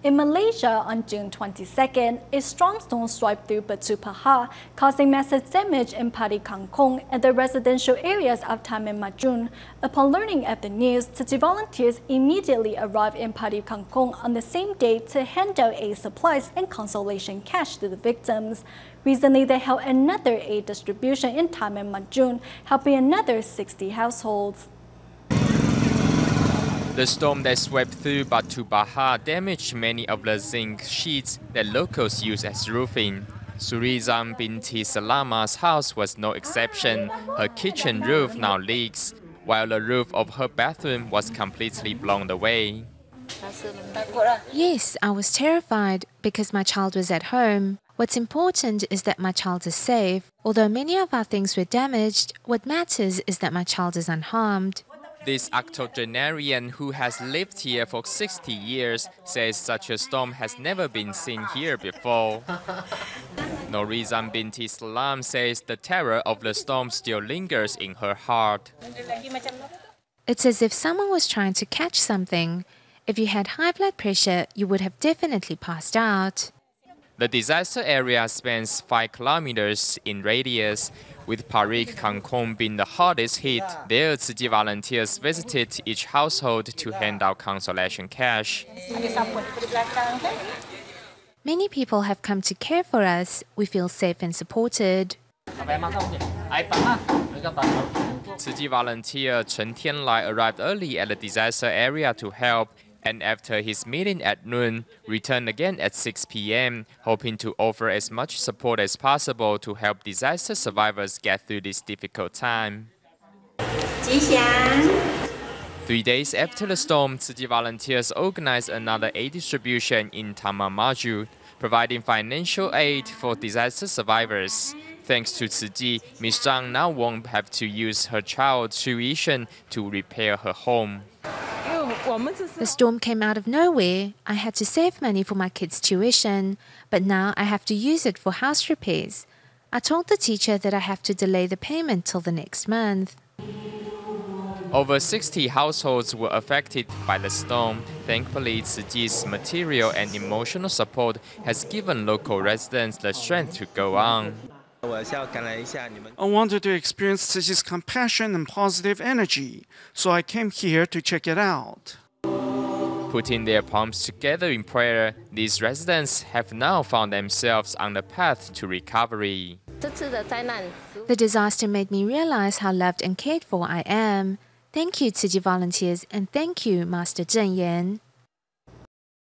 In Malaysia on June 22nd, a strong storm swept through Batu Pahat, causing massive damage in Pa-rit Kang-kong and the residential areas of Taman Majun. Upon learning of the news, Tzu Chi volunteers immediately arrived in Pa-rit Kang-kong on the same day to hand out aid supplies and consolation cash to the victims. Recently, they held another aid distribution in Taman Majun, helping another 60 households. The storm that swept through Batu Pahat damaged many of the zinc sheets that locals use as roofing. Surizam binti Salama's house was no exception. Her kitchen roof now leaks, while the roof of her bathroom was completely blown away. Yes, I was terrified because my child was at home. What's important is that my child is safe. Although many of our things were damaged, what matters is that my child is unharmed. This octogenarian, who has lived here for 60 years, says such a storm has never been seen here before. Norizam binti Salam says the terror of the storm still lingers in her heart. It's as if someone was trying to catch something. If you had high blood pressure, you would have definitely passed out. The disaster area spans 5 kilometers in radius, with Pa-rit Kang-kong being the hardest hit. There, Tzu Chi volunteers visited each household to hand out consolation cash. Many people have come to care for us. We feel safe and supported. Tzu Chi volunteer Chen Tianlai arrived early at the disaster area to help, and after his meeting at noon, returned again at 6 p.m., hoping to offer as much support as possible to help disaster survivors get through this difficult time. 3 days after the storm, Tzu Chi volunteers organized another aid distribution in Taman Majun, providing financial aid for disaster survivors. Thanks to Tzu Chi, Ms. Zhang now won't have to use her child's tuition to repair her home. The storm came out of nowhere. I had to save money for my kids' tuition, but now I have to use it for house repairs. I told the teacher that I have to delay the payment till the next month. Over 60 households were affected by the storm. Thankfully, Tzu Chi's material and emotional support has given local residents the strength to go on. I wanted to experience Tzu Chi's compassion and positive energy, so I came here to check it out. Putting their palms together in prayer, these residents have now found themselves on the path to recovery. The disaster made me realize how loved and cared for I am. Thank you, Tzu Chi volunteers, and thank you, Master Zheng Yan.